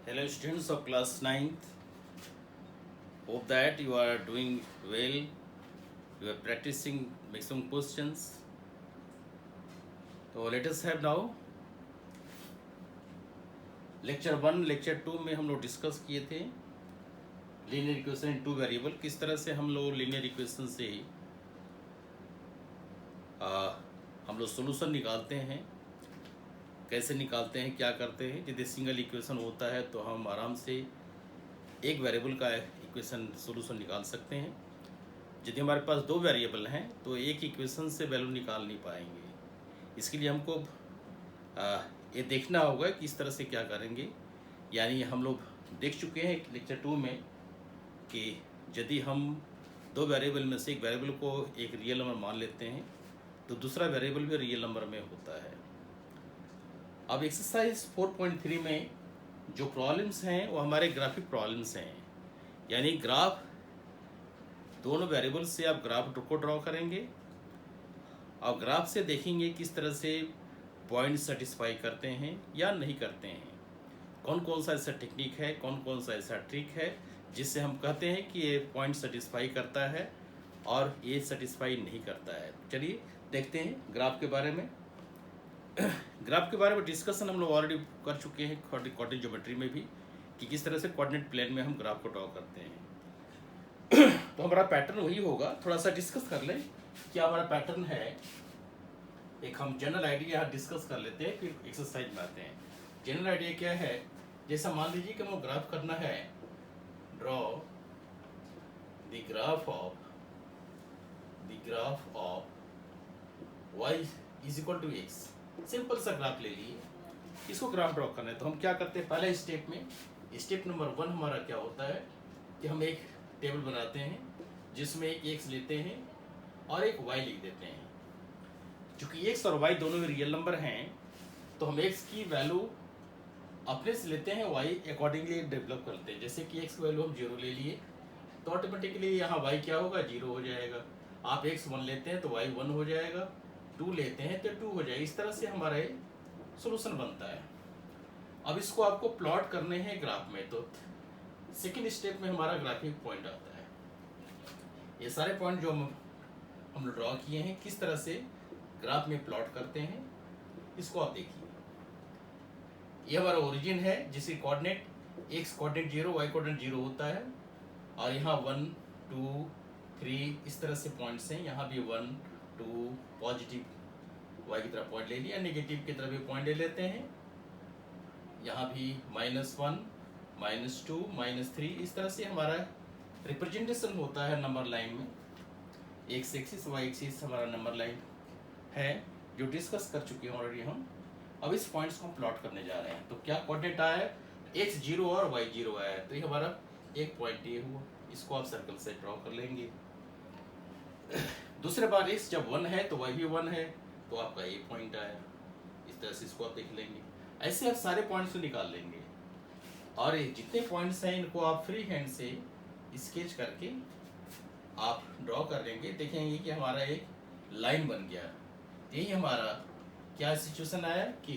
Hello, students of class 9th. Hope that you are doing well. You are practicing maximum questions. So let us have now lecture 1, lecture 2 में हम लोग discuss किए थे linear equation in two variable. किस तरह से हम लोग लीनियर इक्वेशन से हम लोग सोल्यूशन निकालते हैं, कैसे निकालते हैं, क्या करते हैं। यदि सिंगल इक्वेशन होता है तो हम आराम से एक वेरिएबल का इक्वेशन सोल्यूशन निकाल सकते हैं। यदि हमारे पास दो वेरिएबल हैं तो एक इक्वेशन से वैल्यू निकाल नहीं पाएंगे। इसके लिए हमको ये देखना होगा कि इस तरह से क्या करेंगे। यानी हम लोग देख चुके हैं लेक्चर 2 में कि यदि हम दो वेरिएबल में से एक वेरिएबल को एक रियल नंबर मान लेते हैं तो दूसरा वेरिएबल भी रियल नंबर में होता है। अब एक्सरसाइज 4.3 में जो प्रॉब्लम्स हैं वो हमारे ग्राफिक प्रॉब्लम्स हैं। यानी ग्राफ, दोनों वेरिएबल से आप ग्राफ को ड्रॉ करेंगे और ग्राफ से देखेंगे किस तरह से पॉइंट सेटिस्फाई करते हैं या नहीं करते हैं। कौन कौन सा ऐसा टेक्निक है, कौन कौन सा ऐसा ट्रिक है जिससे हम कहते हैं कि ये पॉइंट सेटिस्फाई करता है और ये सेटिस्फाई नहीं करता है। चलिए देखते हैं ग्राफ के बारे में। ग्राफ के बारे में डिस्कशन हम लोग ऑलरेडी कर चुके हैं कोऑर्डिनेट ज्योमेट्री में भी कि किस तरह से कोऑर्डिनेट प्लेन में हम ग्राफ को ड्रॉ करते हैं। तो हमारा पैटर्न वही होगा। थोड़ा सा डिस्कस कर लें क्या हमारा पैटर्न है। एक हम जनरल आइडिया यहाँ डिस्कस कर लेते हैं, फिर एक्सरसाइज में आते हैं। जनरल आइडिया क्या है, जैसा मान लीजिए कि हमें ग्राफ करना है, draw the graph of y is equal to x। Simple सा ग्राफ ले लिए, इसको ग्राफ ड्रॉ करना है। तो हम क्या करते हैं, पहले स्टेप में, स्टेप नंबर 1 हमारा क्या होता है कि हम एक टेबल बनाते हैं जिसमें एक x लेते हैं और एक y लिख देते हैं। चूंकि x और y दोनों रियल नंबर हैं तो हम x की वैल्यू अपने से लेते हैं, y अकॉर्डिंगली डेवलप करते हैं। जैसे कि x की वैल्यू हम 0 ले लिए तो ऑटोमेटिकली यहाँ y क्या होगा, 0 हो जाएगा। आप x 1 लेते हैं तो y 1 हो जाएगा, 2 लेते हैं तो 2 हो जाएगा। इस तरह से हमारा सोल्यूशन बनता है। अब इसको आपको प्लॉट करने हैं ग्राफ में, तो सेकेंड स्टेप में हमारा ग्राफिक पॉइंट आता है। ये सारे पॉइंट जो हम ड्रॉ किए हैं किस तरह से ग्राफ में प्लॉट करते हैं, इसको आप देखिए। ये हमारा ओरिजिन है जिसकी coordinate x coordinate 0, y coordinate 0 होता है और यहाँ 1 2 3 इस तरह से पॉइंट्स हैं। यहाँ भी 1 2 पॉजिटिव y की तरफ पॉइंट ले लिया, नेगेटिव की तरफ भी पॉइंट ले लेते हैं। यहाँ भी -1 -2 -3 इस तरह से हमारा रिप्रेजेंटेशन होता है नंबर लाइन में। x एक्सिस y एक्सिस हमारा नंबर लाइन है जो डिस्कस कर चुके हैं ऑलरेडी हम। अब इस पॉइंट्स को हम प्लॉट करने जा रहे हैं। तो क्या कोऑर्डिनेट आया है, x 0 और y 0 आया है, तो ये हमारा एक पॉइंट ये हुआ। इसको आप सर्कल से ड्रॉ कर लेंगे। दूसरे बार x जब 1 है तो y भी 1 है, तो आपका ये पॉइंट आया। इस तरह से इसको आप देख लेंगे। ऐसे आप सारे पॉइंट्स को निकाल लेंगे और ये जितने पॉइंट्स हैं इनको आप फ्री हैंड से स्केच करके आप ड्रॉ कर लेंगे। देखेंगे कि हमारा एक लाइन बन गया। यही हमारा क्या सिचुएशन आया कि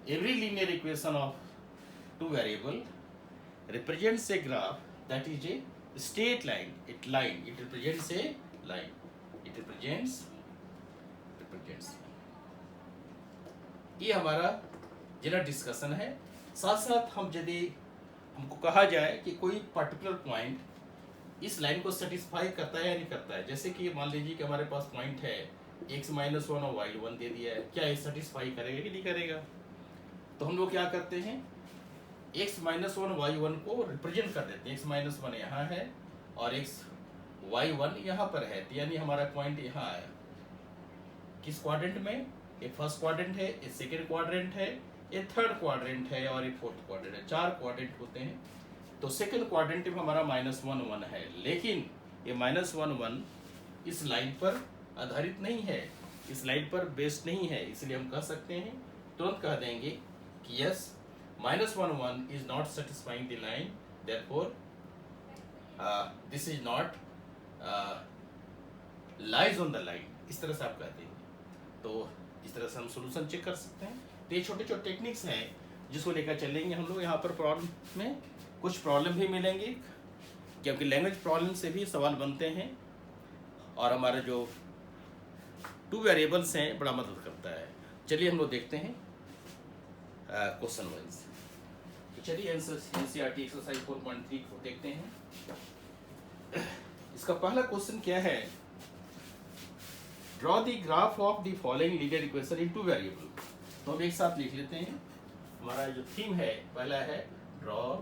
every linear equation of two variable represents a graph that is a straight line. It represents A line, it represents ये हमारा जनरल डिस्कशन है। साथ साथ हम यदि हमको कहा जाए कि कोई पर्टिकुलर पॉइंट इस लाइन को सेटिस्फाई करता है या नहीं करता है, जैसे कि मान लीजिए कि हमारे पास पॉइंट है x -1 और y 1 दे दिया है, क्या ये सेटिस्फाई करेगा कि नहीं करेगा। तो हम लोग क्या करते हैं, x -1 y 1 को रिप्रेजेंट कर देते हैं। x -1 यहाँ है और y 1 यहाँ पर है, यानी हमारा पॉइंट यहाँ आया। किस क्वाड्रेंट में, ये फर्स्ट क्वाड्रेंट है, ये सेकेंड क्वाड्रेंट है, ये थर्ड क्वाड्रेंट है और ये फोर्थ क्वाड्रेंट है। 4 क्वाड्रेंट होते हैं। तो सेकेंड क्वाड्रेंट में हमारा -1 1 है, लेकिन ये -1 1 इस लाइन पर आधारित नहीं है, इस लाइन पर बेस्ड नहीं है। इसलिए हम कह सकते हैं, तुरंत कह देंगे कि yes -1 1 is not satisfying the line, therefore this is not lies on the line. इस तरह से आप कहते हैं। तो इस तरह से हम सोल्यूशन चेक कर सकते हैं। तो ये छोटे छोटे टेक्निक्स हैं जिसको लेकर चलेंगे हम लोग यहाँ पर प्रॉब्लम में। कुछ प्रॉब्लम भी मिलेंगे क्योंकि लैंग्वेज प्रॉब्लम से भी सवाल बनते हैं और हमारे जो 2 वेरिएबल्स हैं बड़ा मदद करता है। चलिए हम लोग देखते हैं क्वेश्चन वाइज। चलिए एनसीईआरटी एक्सरसाइज 4.3 को देखते हैं। इसका पहला क्वेश्चन क्या है, draw the graph of the following linear equation in 2 variable. तो हम एक साथ लिख लेते हैं। हमारा जो थीम है पहला है draw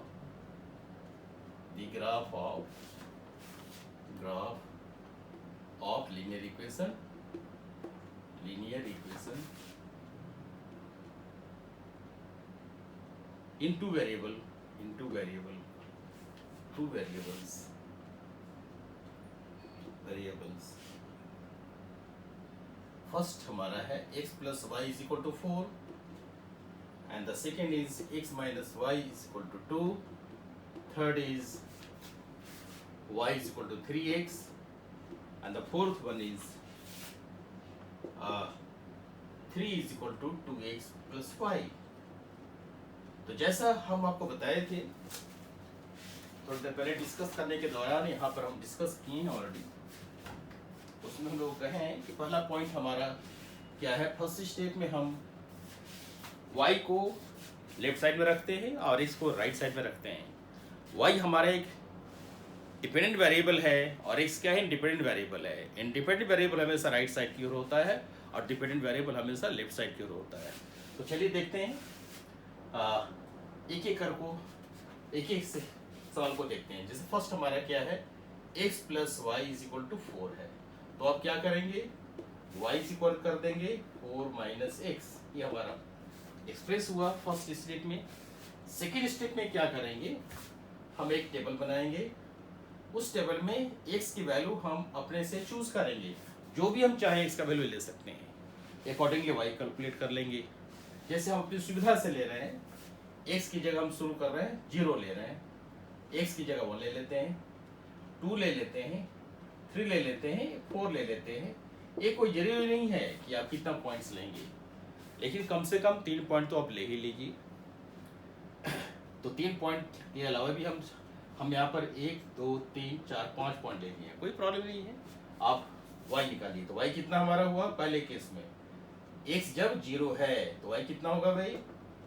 the graph of linear equation in two variables। First हमारा है x plus y is equal to 4 and the second is x minus y is equal to 2, third is y is equal to 3x and the fourth one is 3 is equal to 2x plus 5। तो जैसा हम आपको बताए थे थोड़ी देर पहले discuss करने के दौरान, यहाँ पर हम डिस्कस किए हैं ऑलरेडी। उसमें हम लोग कहे हैं कि पहला पॉइंट हमारा क्या है, फर्स्ट स्टेप में हम y को लेफ्ट साइड में रखते हैं और x को राइट साइड में रखते हैं। y हमारा एक डिपेंडेंट वेरिएबल है और x क्या है, इंडिपेंडेंट वेरिएबल है। इंडिपेंडेंट वेरिएबल हमेशा राइट साइड की ओर होता है और डिपेंडेंट वेरिएबल हमेशा लेफ्ट साइड की ओर होता है। तो चलिए देखते हैं, एक एक से सवाल को देखते हैं। जैसे फर्स्ट हमारा क्या है, x plus y is equal to 4 है। तो आप क्या करेंगे, y इज इक्वल कर देंगे 4 माइनस एक्स। ये हमारा एक्सप्रेस हुआ फर्स्ट स्टेप में। सेकेंड स्टेप में क्या करेंगे, हम एक टेबल बनाएंगे। उस टेबल में x की वैल्यू हम अपने से चूज करेंगे, जो भी हम चाहें x का वैल्यू ले सकते हैं। अकॉर्डिंगली y कैलकुलेट कर लेंगे। जैसे हम अपनी सुविधा से ले रहे हैं, x की जगह हम शुरू कर रहे हैं 0 ले रहे हैं, x की जगह 1 ले लेते हैं, 2 ले लेते हैं, 3 ले लेते हैं, 4 ले लेते हैं। ये कोई जरूरी नहीं है कि आप कितना पॉइंट्स लेंगे, लेकिन कम से कम 3 पॉइंट तो आप ले ही लीजिए। तो 3 पॉइंट के अलावा भी हम यहाँ पर 1 2 3 4 5 पॉइंट ले लिए, कोई प्रॉब्लम नहीं है। आप y निकालिए। तो y कितना हमारा हुआ पहले केस में, x जब 0 है तो y कितना होगा भाई,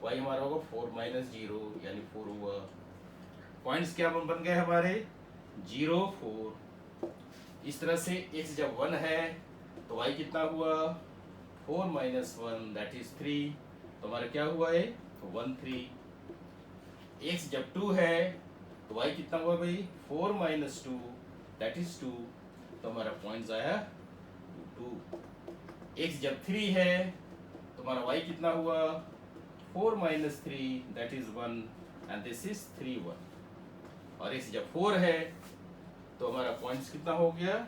y हमारा होगा 4 माइनस 0 यानी 4 हुआ। पॉइंट्स क्या बन गए हमारे, 0 4। इस तरह से x जब 1 है तो y कितना हुआ, 4 माइनस 1 दैट इज 3। तो हमारा क्या हुआ है, तो 1 3। x जब 2 है तो y कितना हुआ भाई, 4 माइनस 2 दैट इज 2। तो हमारा पॉइंट्स आया 2। x जब 3 है तो हमारा y कितना हुआ, 4 minus 3 that is 1 and this is 3 1। और x जब 4 है तो हमारा पॉइंट्स कितना हो गया,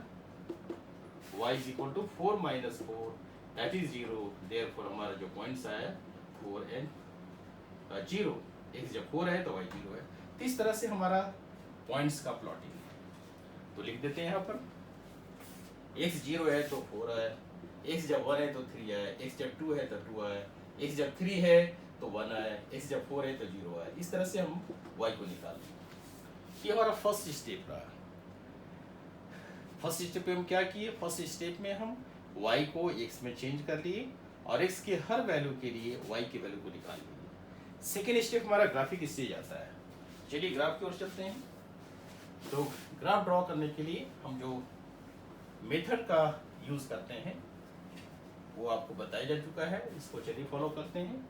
y is equal to 4 minus 4 that is 0। Therefore हमारा जो पॉइंट्स आया 4 एंड 0। x जब 4 है तो y 0 है। तो इस तरह से हमारा पॉइंट्स का प्लॉटिंग है। तो लिख देते हैं यहाँ पर, x 0 है तो 4 है, x जब 1 है तो 3 है, x जब 2 है तो 2 है, x जब 3 है तो 1 है, x जब 4 है तो 0 है। इस तरह से हम y को निकाल लेंगे। ये हमारा फर्स्ट स्टेप रहा। फर्स्ट स्टेप पे हम क्या किए, फर्स्ट स्टेप में हम y को x में चेंज कर लिए और x के हर वैल्यू के लिए y की वैल्यू को निकाल लिए। सेकेंड स्टेप हमारा ग्राफिक इससे जाता है। चलिए ग्राफ की ओर चलते हैं। तो ग्राफ ड्रॉ करने के लिए हम जो मेथड का यूज करते हैं वो आपको बताया जा चुका है, इसको चलिए फॉलो करते हैं।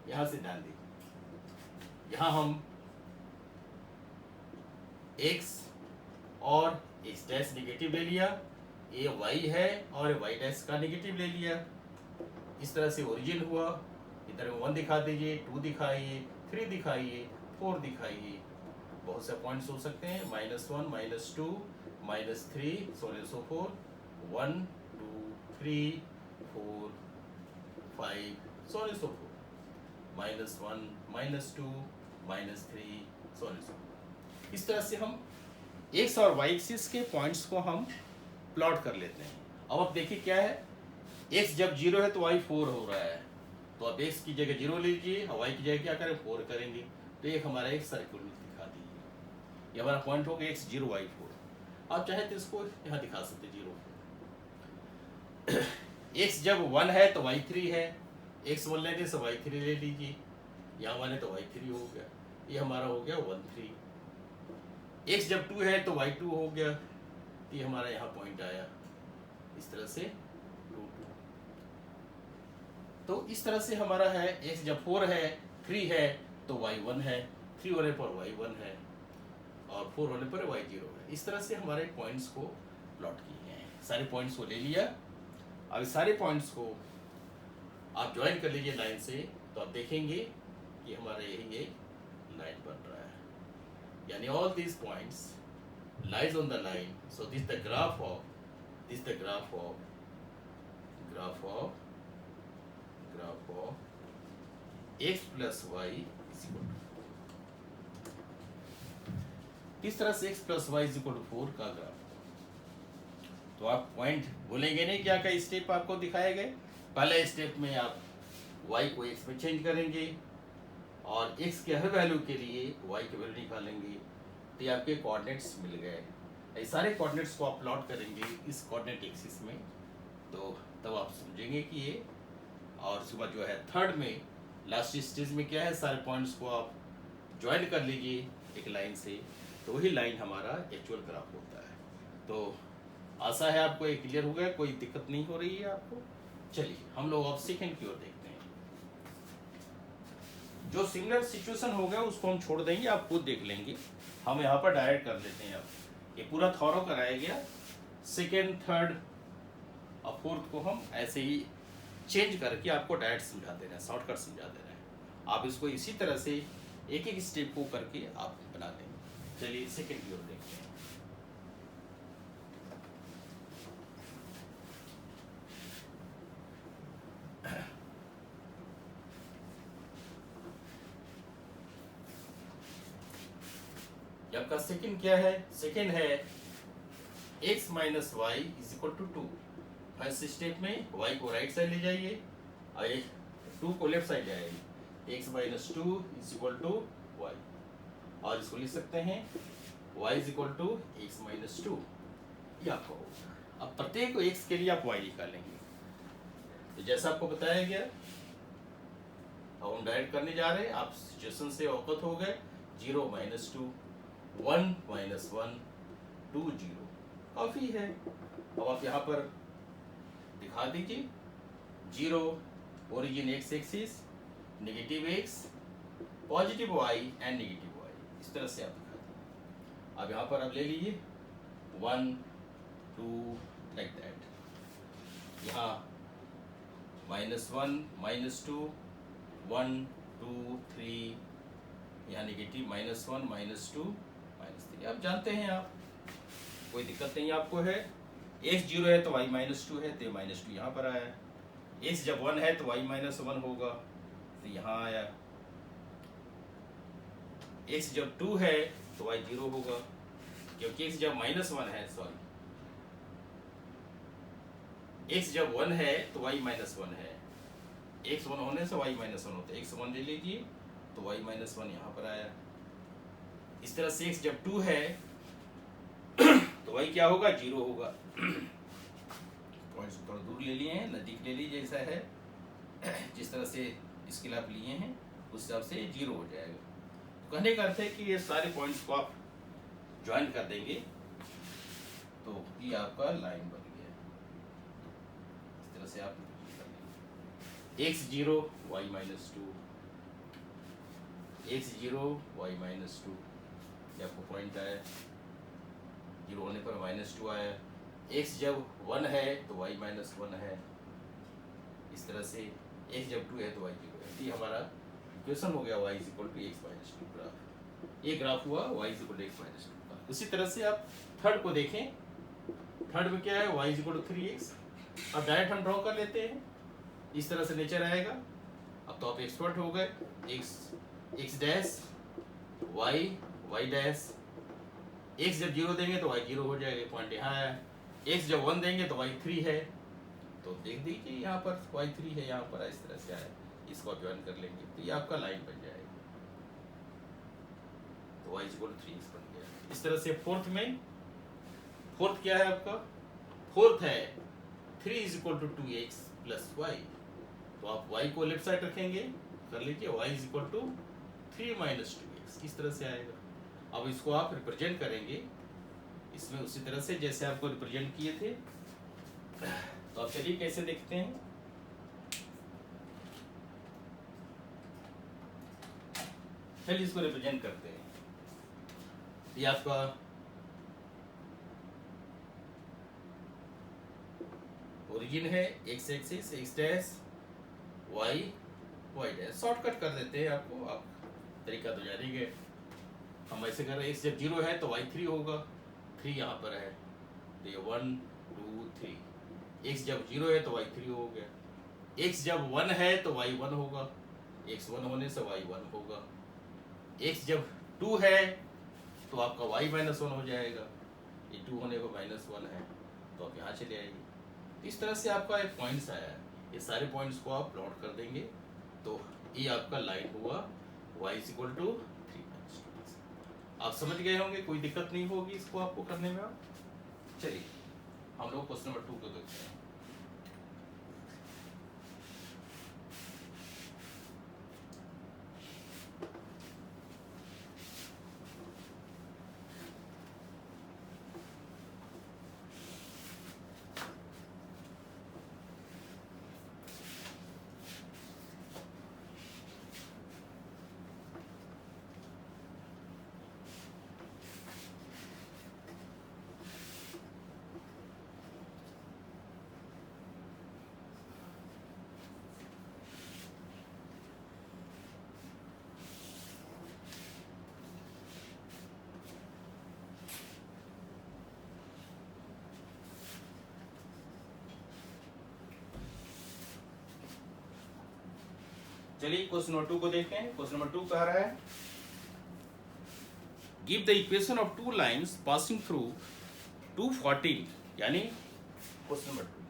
यहां से ध्यान दीजिए, यहां हम x और x डैश निगेटिव ले लिया, ये y है और y डैश का निगेटिव ले लिया। इस तरह से ओरिजिन हुआ। इधर 1 दिखा दीजिए, 2 दिखाइए, 3 दिखाइए, 4 दिखाइए। बहुत से पॉइंट्स हो सकते हैं, -1 -2 -3 so four 1 2 3 4 5 so four, -1 -2 -3 so four. इस तरह से हम x और y एक्सिस के पॉइंट्स को हम प्लॉट कर लेते हैं। अब आप देखिए क्या है, x जब 0 है तो y 4 हो रहा है, तो आप x की जगह 0 लीजिए और y की जगह क्या करें 4 करेंगे, तो एक हमारा एक सर्कुलर दिखा दीजिए। ये हमारा पॉइंट हो गया x0 y4। आप चाहे तो इसको यहाँ दिखा सकते 0। x जब 1 है तो y3 है, x 1 लेते तो y3 ले लीजिए, यहाँ 1 है तो y3 हो गया, ये हमारा हो गया 1 3। x जब 2 है तो y2 हो गया, ये हमारा यहाँ पॉइंट आया इस तरह से 2 2। तो इस तरह से हमारा है x जब 4 है 3 है तो y1 है, 3 होने पर y1 है और 4 होने पर y0 है। इस तरह से हमारे पॉइंट्स को प्लॉट किए हैं, सारे पॉइंट्स को ले लिया। अब सारे पॉइंट्स को आप ज्वाइन कर लीजिए लाइन से, तो आप देखेंगे कि हमारा यही एक लाइन बन रहा है, यानी all these points lies on the line. So this the graph of x plus y is equal to, किस तरह से x plus y is equal to 4 का ग्राफ। तो आप पॉइंट बोलेंगे नहीं, क्या क्या स्टेप आपको दिखाए गए। पहले स्टेप में आप y को x में चेंज करेंगे और x के हर वैल्यू के लिए y की वैल्यू निकालेंगे, तो ये आपके कोऑर्डिनेट्स मिल गए। ये सारे कोऑर्डिनेट्स को आप प्लॉट करेंगे इस कोऑर्डिनेट एक्सिस में, तो तब आप समझेंगे कि ये। और उसके बाद जो है थर्ड में लास्ट स्टेज में क्या है, सारे पॉइंट्स को आप ज्वाइन कर लीजिए एक लाइन से, तो वही लाइन हमारा एक्चुअल ग्राफ होता है। तो आशा है आपको ये क्लियर हो गया, कोई दिक्कत नहीं हो रही है आपको। चलिए हम लोग अब सेकेंड की ओर देखते हैं। जो सिमिलर सिचुएशन हो गया उसको हम छोड़ देंगे, आप खुद देख लेंगे। हम यहाँ पर डायरेक्ट कर लेते हैं। अब ये पूरा थॉरो कराया गया, सेकेंड थर्ड और फोर्थ को हम ऐसे ही चेंज करके आपको डायरेक्ट समझा दे रहे हैं, शॉर्टकट समझा दे रहे हैं। आप इसको इसी तरह से एक एक स्टेप को करके आप बना देंगे। चलिए सेकेंड की ओर देखते हैं। आपका सेकेंड क्या है, सेकेंड है x minus y is equal to 2। First step में y को राइट साइड ले जाइए और 2 को लेफ्ट साइड ले आइए। x minus 2 is equal to y, और इसको लिख सकते हैं y is equal to x minus 2। ये आपका होगा। अब प्रत्येक x के लिए आप y निकालेंगे, तो जैसा आपको बताया गया अब हम डायरेक्ट करने जा रहे हैं। आप सिचुएशन से अवगत हो गए। 0 माइनस 2, 1 माइनस 1, 2 0 काफी है। अब आप यहाँ पर दिखा दीजिए 0 origin x axis, negative x, positive y and negative y, इस तरह से आप दिखा दीजिए। अब यहाँ पर आप ले लीजिए 1 2 लाइक दैट। यहाँ -1 -2 1 2 3, यहाँ नेगेटिव -1 -2 -3। आप जानते हैं, आप कोई दिक्कत नहीं आपको है। x 0 है तो y -2 है, तो -2 यहाँ पर आया। x जब 1 है तो y -1 होगा, तो यहाँ आया। x जब 2 है तो y 0 होगा, क्योंकि x जब -1 है, सॉरी, x जब 1 है तो y -1 है। x 1 होने से y -1 होता है। x 1 ले लीजिए तो y -1 यहाँ पर आया। इस तरह से x जब 2 है तो y क्या होगा, 0 होगा। पॉइंट्स थोड़ा दूर ले लिए हैं, नजदीक ले लीजिए, ऐसा है जिस तरह से इसके लिए आप लिए हैं उस हिसाब से 0 हो जाएगा। तो कहने का अर्थ है कि ये सारे पॉइंट्स को आप ज्वाइन कर देंगे तो ये आपका लाइन बन गया। इस तरह से आप x 0 y -2, x 0 y -2, ये आपको पॉइंट आया। 0 होने पर -2 आया। x जब 1 है तो y -1 है। इस तरह से x जब 2 है तो y 0 है। ये हमारा इक्वेशन हो गया y is equal to x -2 graph. ये ग्राफ हुआ y is equal to x -2 का। उसी तरह से आप थर्ड को देखें। थर्ड में क्या है, y is equal to 3x। अब डायरेक्ट हम ड्रॉ कर लेते हैं, इस तरह से नेचर आएगा। अब तो आप एक्सपर्ट हो गए। x dash y dash, x जब 0 देंगे तो y 0 हो जाएगा, पॉइंट यहाँ है। x जब 1 देंगे तो y 3 है, तो देख दीजिए यहाँ पर y 3 है, यहाँ पर इस तरह से आया। इसको आप ज्वाइन कर लेंगे तो ये आपका लाइन बन जाएगा। तो y इक्वल 3x बन गया। इस तरह से फोर्थ क्या है आपका? फोर्थ है 3 is equal to 2x plus y. तो आप y को लेफ्ट साइड रखेंगे, कर लीजिए y is equal to 3 minus 2x, इस तरह से आएगा। अब इसको आप रिप्रेजेंट करेंगे इसमें उसी तरह से जैसे आपको रिप्रेजेंट किए थे। तो आप चलिए कैसे देखते हैं। चलिए इसको रिप्रेजेंट करते हैं। ये आपका ओरिजिन है x axis, x dash y y dash. Shortcut कर देते हैं आपको, आप तरीका तो जान ही गए। हम ऐसे कर रहे हैं, x जब 0 है तो y 3 होगा, 3 यहाँ पर है तो ये 1 2 3। x जब 0 है तो y 3 हो गया, x जब 1 है तो y 1 होगा, x 1 होने से y 1 होगा, x जब 2 है तो आपका y माइनस 1 हो जाएगा, ये 2 होने को माइनस 1 है तो आप यहाँ चले आएंगे। इस तरह से आपका एक पॉइंट्स आया है, ये सारे पॉइंट्स को आप प्लॉट कर देंगे तो ये आपका लाइन हुआ y इज इक्वल टू 3। आप समझ गए होंगे, कोई दिक्कत नहीं होगी इसको आपको करने में। चलिए हम लोग क्वेश्चन नंबर 2 को देखते हैं। चलिए क्वेश्चन नंबर 2 को देखते हैं। क्वेश्चन नंबर 2 कह रहा है give the equation of two lines passing through 214, यानी क्वेश्चन नंबर 2।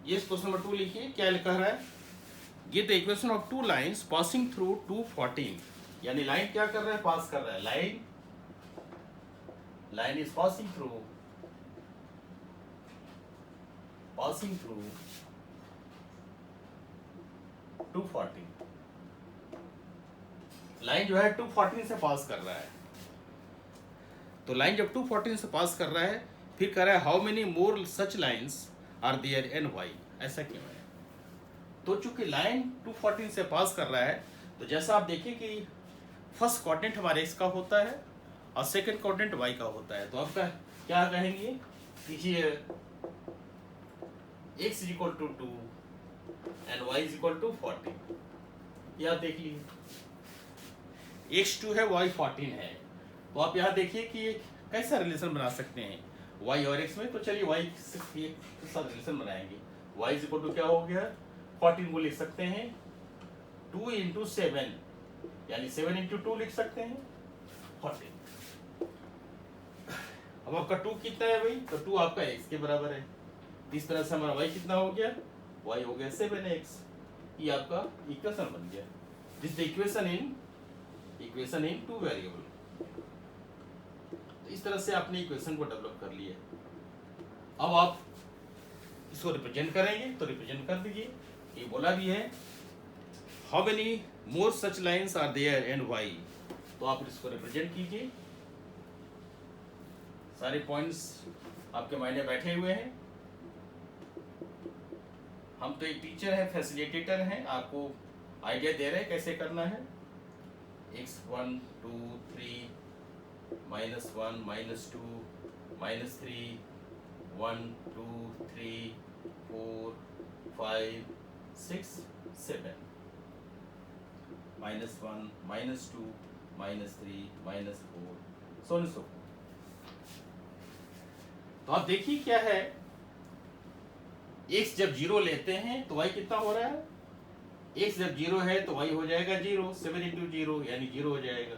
ये क्वेश्चन नंबर 2 लिखिए, क्या कह रहा है give the equation of two lines passing through 214, यानी लाइन क्या कर रहा है? पास कर रहा है। Line is passing through 214। Line जो है 214 से पास कर रहा है। तो लाइन जब 214 से पास कर रहा है, फिर कह रहा है how many more such lines are there and why. ऐसा क्यों है? तो चूंकि लाइन 214 से पास कर रहा है, तो जैसा आप देखिए कि फर्स्ट कोऑर्डिनेट हमारे x का होता है और सेकंड कोऑर्डिनेट y का होता है। तो आप क्या कहेंगे कि x is equal to 2 and y is equal to 14। ये आप देख लीजिए, x 2 है, y 14 है। तो आप यहाँ देखिए कि कैसा रिलेशन बना सकते हैं y और x में। तो चलिए y के साथ रिलेशन बनाएंगे। y इज इक्वल टू क्या हो गया? 14 को लिख सकते हैं 2 इंटू 7, यानी 7 इंटू 2 लिख सकते हैं 14। अब आपका 2 कितना है भाई? तो 2 आपका x के बराबर है। इस तरह से हमारा y कितना हो गया? y हो गया 7x। ये आपका इक्वेशन बन गया। This the equation in two variable. तो इस तरह से आपने इक्वेशन को डेवलप कर लिया। अब आप इसको रिप्रेजेंट करेंगे तो रिप्रेजेंट कर दीजिए। ये बोला भी है how many more such lines are there and why. तो आप इसको रिप्रेजेंट कीजिए। सारे पॉइंट्स आपके मायने बैठे हुए हैं। हम तो एक टीचर हैं, फैसिलिटेटर हैं, आपको आइडिया दे रहे हैं कैसे करना है। x1 2 3 -1 -2 -3 1 2 3 4 5 6 7 -1 -2 -3 -4 so on so तो आप देखिए क्या है, x जब 0 लेते हैं तो y कितना हो रहा है, x जब 0 है तो y हो जाएगा 0, 7 इंटू 0 यानी 0 हो जाएगा।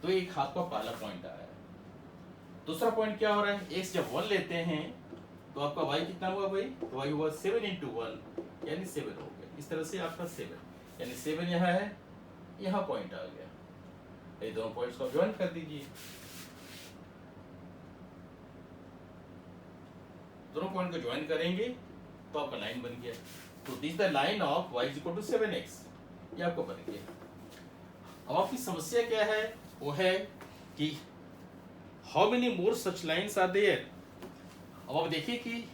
तो एक आपका पहला पॉइंट आया है। दूसरा पॉइंट क्या हो रहा है, x जब 1 लेते हैं तो आपका y कितना हुआ भाई, तो y हुआ 7 इंटू 1 यानी 7 हो गया। इस तरह से आपका 7 यानी 7 यहाँ है, यहाँ पॉइंट आ गया। ये दोनों पॉइंट्स को ज्वाइन कर दीजिए, दोनों पॉइंट को ज्वाइन करेंगे तो आपका लाइन बन गया। तो this the line of y equal to 7x, ये आपको बन गया। अब आपकी समस्या क्या है, वो है कि how many more such lines are there. अब आप देखिए कि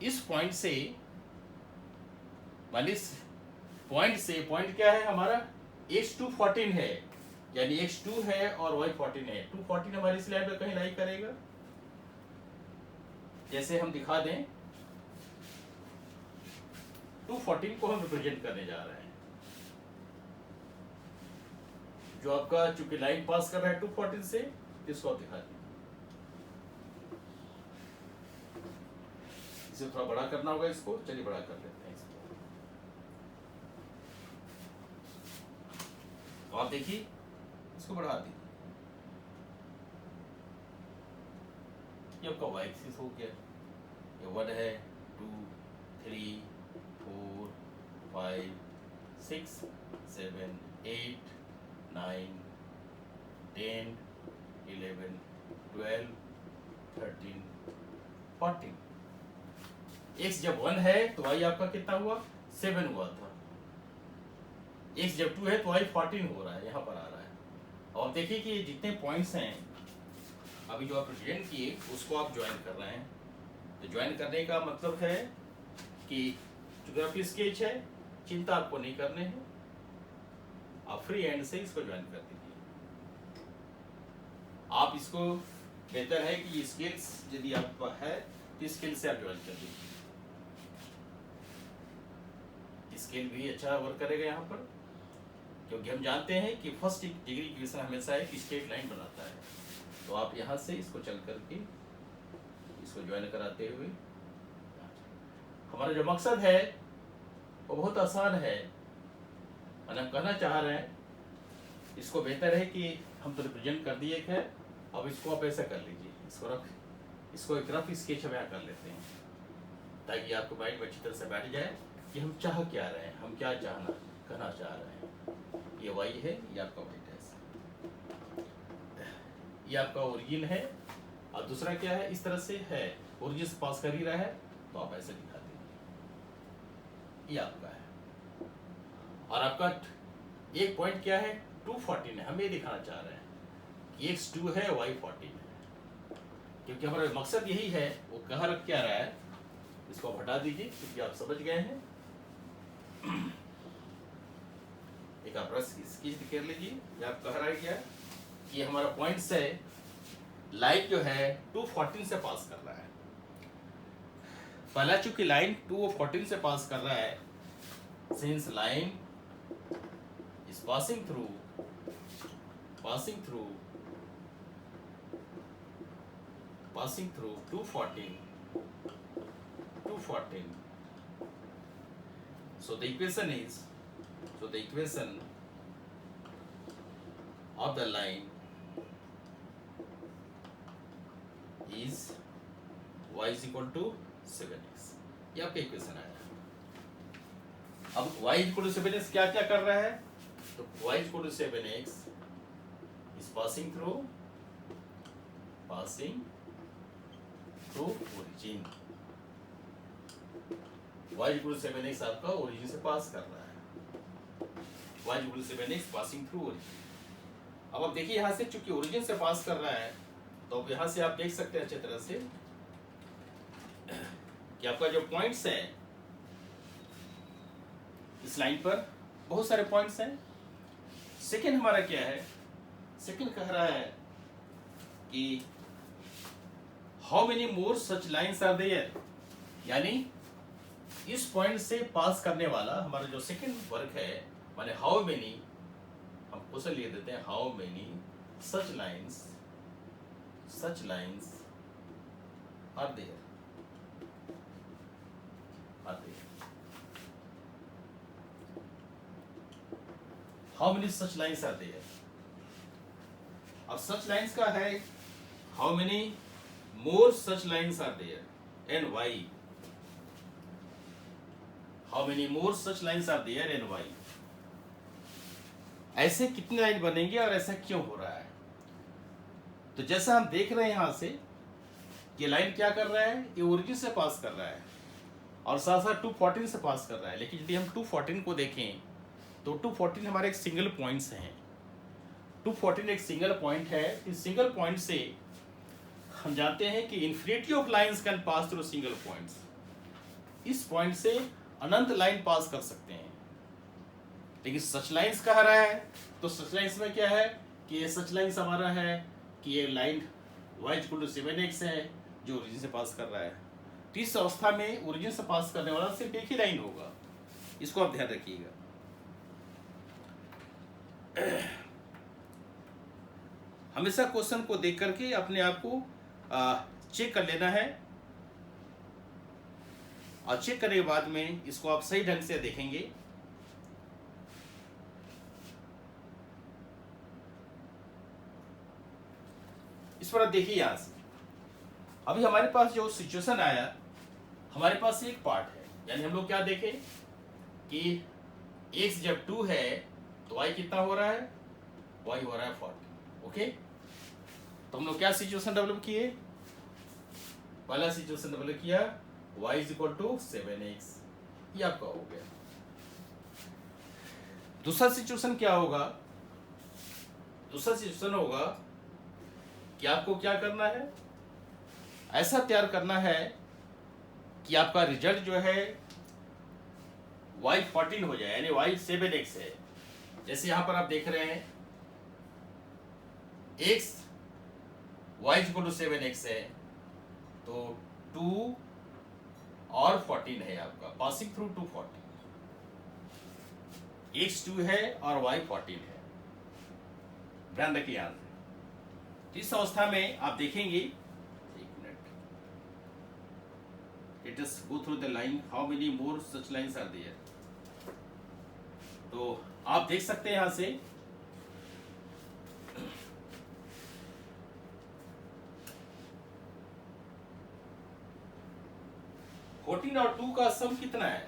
इस पॉइंट से मान लीजिए पॉइंट क्या है हमारा, x2 14 है, यानी x2 है और y 14 है। 214 हमारी इस लाइन पे कहीं लाई करेगा, जैसे हम दिखा दें 214 को हम रिप्रेजेंट करने जा रहे हैं। जो आपका चूंकि लाइन पास कर रहा है 214 से, इसको आप दिखा दें। इसे थोड़ा बड़ा करना होगा, इसको चलिए बड़ा कर लेते हैं इसको। तो आप देखिए इसको बढ़ा दीजिए, ये आपका y एक्सिस हो गया। ये 1 है, 2 3 4 5 6 7 8 9 10 11 12 13 14। x जब 1 है तो y आपका कितना हुआ, 7 हुआ था। x जब 2 है तो y 14 हो रहा है, यहाँ पर आ रहा है। और देखिए कि जितने पॉइंट्स हैं अभी जो आप रिप्रेजेंट किए उसको आप ज्वाइन कर रहे हैं। तो ज्वाइन करने का मतलब है कि ज्योग्राफी स्केच है, चिंता आपको नहीं करने हैं, आप फ्री हैंड से इसको ज्वाइन कर दीजिए। आप इसको बेहतर है कि स्किल्स यदि आपका है तो स्किल से आप ज्वाइन कर दीजिए। स्किल भी अच्छा वर्क करेगा यहाँ पर, क्योंकि हम जानते हैं कि फर्स्ट डिग्री इक्वेशन हमेशा एक स्ट्रेट लाइन बनाता है। तो आप यहाँ से इसको चल करके इसको ज्वाइन कराते हुए, हमारा जो मकसद है वो बहुत आसान है। हम कहना चाह रहे हैं इसको बेहतर है कि हम तो रिप्रेजेंट कर दिए है, अब इसको आप ऐसा कर लीजिए, इसको एक रफ स्केच हम यहाँ कर लेते हैं, ताकि आपको माइंड में अच्छी तरह से बैठ जाए कि हम चाह क्या रहे हैं, हम क्या कहना चाह रहे हैं। ये y है, ये आपका y डैश, ये आपका ओरिजिन है। और दूसरा क्या है, इस तरह से है, ओरिजिन से पास कर ही रहा है तो आप ऐसे दिखा दीजिए, ये आपका है। और आपका एक पॉइंट क्या है, 214 है। हम ये दिखाना चाह रहे हैं कि x 2 है, y 14 है, क्योंकि हमारा मकसद यही है। वो कह रख क्या रहा है, इसको हटा दीजिए क्योंकि आप समझ गए हैं। एक आप रस स्केच कर लीजिए, ये आप कह रहा है क्या कि हमारा पॉइंट से लाइन जो है 214 से पास कर रहा है। पहला चूंकि लाइन 214 से पास कर रहा है, since line is passing through 214, so the equation of the line is y is equal to 7x, ये आपका इक्वेशन आया। अब y equal to 7x क्या क्या कर रहा है, तो y equal to 7x is passing through origin। y equal to 7x आपका ओरिजिन से पास कर रहा है, y equal to 7x passing through origin। अब आप देखिए यहाँ से चूंकि ओरिजिन से पास कर रहा है, तो अब यहाँ से आप देख सकते हैं अच्छी तरह से कि आपका जो पॉइंट्स हैं इस लाइन पर बहुत सारे पॉइंट्स हैं। सेकेंड हमारा क्या है, सेकेंड कह रहा है कि how many more such lines are there, यानी इस पॉइंट से पास करने वाला हमारा जो सेकेंड वर्क है, माने हाउ मेनी, हम क्वेश्चन लिख देते हैं, how many such lines are there, how many such lines are there. अब सच लाइन्स का है how many more such lines are there and why, how many more such lines are there and why, ऐसे कितने line बनेंगे और ऐसा क्यों हो रहा है। तो जैसा हम देख रहे हैं यहां से कि लाइन क्या कर रहा है, ये ओरिजिन से पास कर रहा है और साथ साथ 214 से पास कर रहा है। लेकिन यदि हम 214 को देखें तो 214 हमारे एक सिंगल पॉइंट्स हैं, 214 एक सिंगल पॉइंट है। इस सिंगल पॉइंट से हम जानते हैं कि infinity of lines can pass through single points, इस पॉइंट से अनंत लाइन पास कर सकते हैं। लेकिन सच लाइंस कह रहा है, तो सच लाइंस में क्या है कि ये सच लाइंस हमारा है कि ये लाइन y=7x है जो ओरिजिन से पास कर रहा है। तो इस अवस्था में ओरिजिन से पास करने वाला सिर्फ एक ही लाइन होगा, इसको आप ध्यान रखिएगा। हमेशा क्वेश्चन को देख करके अपने आप को चेक कर लेना है और चेक करने के बाद में इसको आप सही ढंग से देखेंगे। इस पर आप देखिए, यहां से अभी हमारे पास जो सिचुएशन आया, हमारे पास एक पार्ट है, यानी हम लोग क्या देखें कि x जब 2 है तो y कितना हो रहा है, y हो रहा है 40। ओके, तो हम लोग क्या सिचुएशन डेवलप किए, पहला सिचुएशन डेवलप किया y=7x, ये आपका हो गया। दूसरा सिचुएशन क्या होगा, दूसरा सिचुएशन होगा कि आपको क्या करना है, ऐसा तैयार करना है कि आपका रिजल्ट जो है y14 हो जाए, यानी y7x है। जैसे यहां पर आप देख रहे हैं x y=7x है, तो 2 और 14 है आपका, पासिंग थ्रू 240, x 2 है और y 14 है। ध्यान रखिए यहां से। इस अवस्था में आप देखेंगे, एक minute, let us go through the line, how many more such lines are there. तो आप देख सकते हैं यहां से फोर्टीन और 2 का सम कितना है,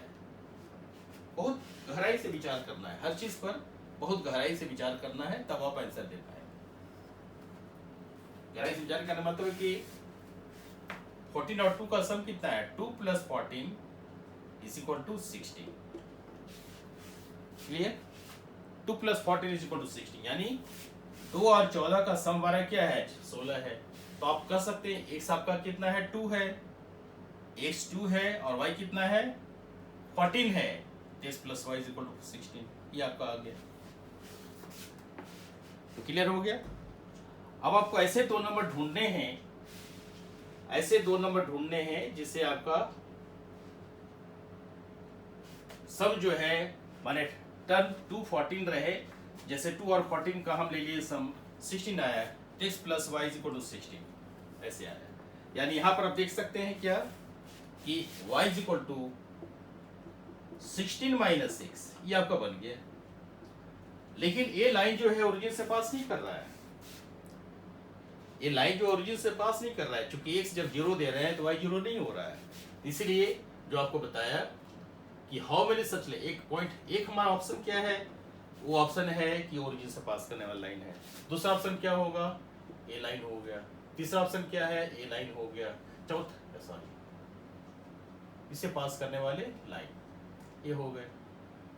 बहुत गहराई से विचार करना है, हर चीज पर बहुत गहराई से विचार करना है, तब आप आंसर दे पाए। गहराई से विचार करना मतलब है कि 14 और 2 का सम कितना है, 2 + 14 = 16। क्लियर, 2 + 14 = 16, यानी 2 और 14 का सम हमारा क्या है, 16 है। तो आप कह सकते हैं x आपका कितना है, 2 है, x 2 है और y कितना है, 14 है, x + y = 16, ये आपका आ गया। तो क्लियर हो गया। अब आपको ऐसे दो नंबर ढूंढने हैं, ऐसे दो नंबर ढूंढने हैं जिससे आपका सम जो है माने टर्म 2 14 रहे। जैसे 2 और 14 का हम ले लिए सम 16 आया, x + y = 16 ऐसे आया। यानी यहां पर आप देख सकते हैं क्या कि y = 16 - 6, ये आपका बन गया। लेकिन ये लाइन जो है ओरिजिन से पास नहीं कर रहा है, ये लाइन जो ओरिजिन से पास नहीं कर रहा है, क्योंकि x जब 0 दे रहे हैं तो y 0 नहीं हो रहा है। इसलिए जो आपको बताया कि हाउ मेनी सच लाइन, एक पॉइंट, एक हमारा ऑप्शन क्या है, वो ऑप्शन है कि ओरिजिन से पास करने वाला लाइन है। दूसरा ऑप्शन क्या होगा, ए लाइन हो गया। तीसरा ऑप्शन क्या है, ए लाइन हो गया। चौथा, सॉरी, इसे पास करने वाले लाइन, ये हो गए।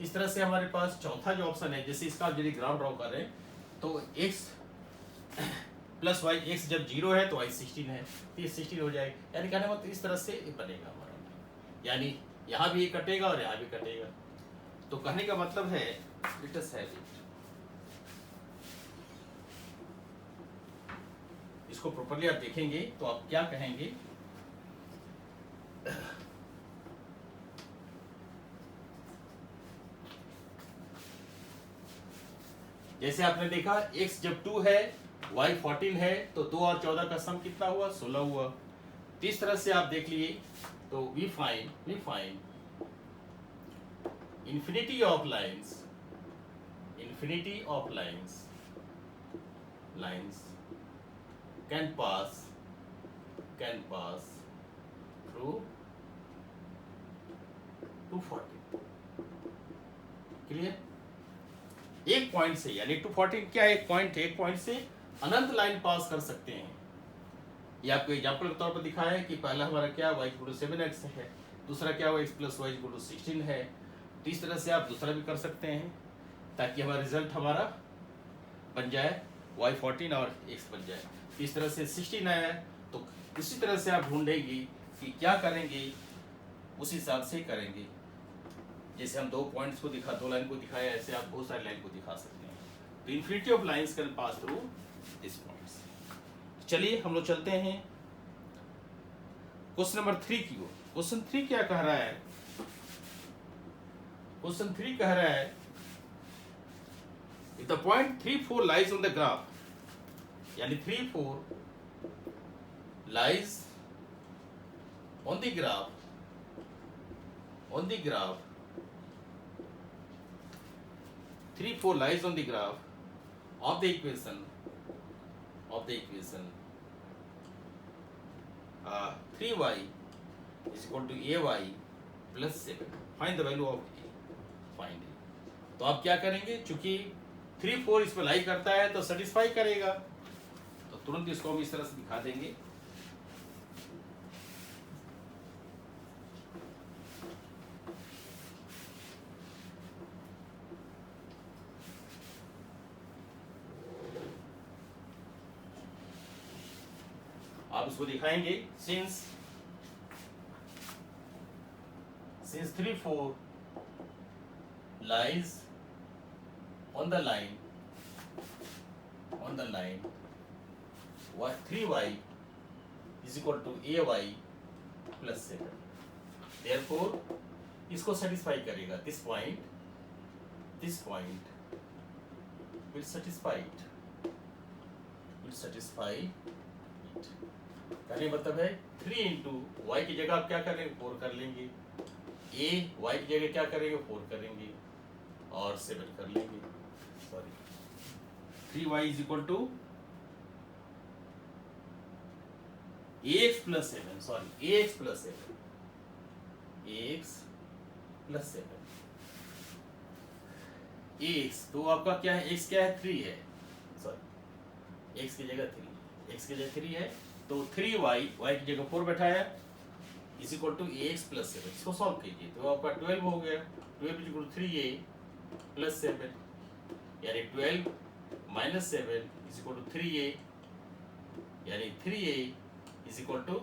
इस तरह से हमारे पास चौथा जो ऑप्शन है, जैसे इसका यदि ग्राफ ड्रॉ कर रहे हैं तो x + y, x जब 0 है तो y 16 है, तो ये 16 हो जाएगा। यानी कहने मतलब इस तरह से ये बनेगा हमारा, यानी यहाँ भी ये कटेगा और यहाँ भी कटेगा। तो कहने का मतलब है लेट अस हैव इट, इसको प्रॉपर्ली आप देखेंगे तो आप क्या कहेंगे, जैसे आपने देखा x जब 2 है, y 14 है, तो 2 और 14 का सम कितना हुआ, 16 हुआ। तो इस तरह से आप देख लिए, तो we find infinity of lines can pass through 240। Clear? एक पॉइंट से, यानी 240 क्या है, एक पॉइंट है, एक पॉइंट से अनंत लाइन पास कर सकते हैं। ये आपको एग्जाम्पल के तौर पर दिखाया है कि पहला हमारा क्या y = 7x है, दूसरा क्या हुआ x + y = 16 है। तो इस तरह से आप दूसरा भी कर सकते हैं ताकि हमारा रिजल्ट हमारा बन जाए y 14 और x बन जाए। तो इस तरह से 16 आया, तो इसी तरह से आप ढूंढेंगे कि क्या करेंगे, उस हिसाब से करेंगे। जैसे हम 2 पॉइंट्स को दिखा, 2 लाइन को दिखाया, ऐसे आप बहुत सारी लाइन को दिखा सकते हैं। तो infinity of lines can pass through this points. चलिए हम लोग चलते हैं क्वेश्चन नंबर 3 की ओर। क्वेश्चन 3 क्या कह रहा है? क्वेश्चन 3 कह रहा है if the point 3, 4 lies on the graph, यानी 3, 4 lies on the graph 3, 4 lies on the graph of the equation 3y is equal to ay plus 7। Find the value of a, find a। तो आप क्या करेंगे, चूंकि 3, 4 इस पर लाई करता है तो सेटिस्फाई करेगा, तो तुरंत इसको हम इस तरह से दिखा देंगे। आप इसको दिखाएंगे, since 3, 4 lies on the line 3y is equal to ay plus 7। therefore इसको सेटिस्फाई करेगा, this point will satisfy it। कहने मतलब है 3 इंटू वाई की जगह आप क्या करेंगे, 4 कर लेंगे, a y की जगह क्या करेंगे, 4 करेंगे और 7 कर लेंगे। Sorry, 3y is equal to ax plus 7, sorry ax plus 7 ax, तो आपका क्या है, x क्या है, 3 है, सॉरी x की जगह 3 है, तो 3y y की जगह 4 बैठाया is equal to ax plus 7। इसको सॉल्व कीजिए तो आपका 12 हो गया, 12 is equal to 3a plus 7, यानी 12 minus 7 is equal to 3a, यानी 3a इज इक्वल टू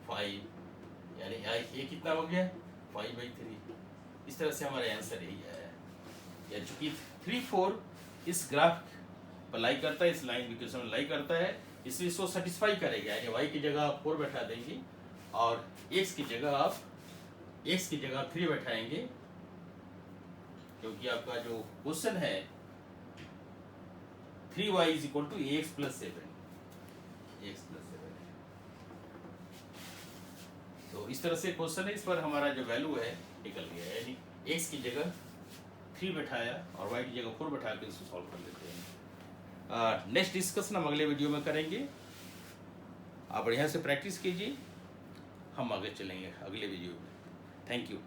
5, यानी a कितना हो गया, 5/3। इस तरह से हमारा आंसर यही आया। या चूंकि 3, 4 इस ग्राफ पर लाई करता है, इस लाइन इक्वेशन में लाई करता है, इसलिए इसको सेटिस्फाई करेगा, यानी y की जगह आप 4 बैठा देंगे और x की जगह आप 3 बैठाएंगे, क्योंकि आपका जो क्वेश्चन है 3y is equal to ax plus 7। तो इस तरह से क्वेश्चन है, इस पर हमारा जो वैल्यू है निकल गया, यानी x की जगह 3 बैठाया और y की जगह 4 बैठा के इसको सॉल्व कर लेते हैं। नेक्स्ट डिस्कशन हम अगले वीडियो में करेंगे। आप बढ़िया से प्रैक्टिस कीजिए, हम आगे चलेंगे अगले वीडियो में। Thank you.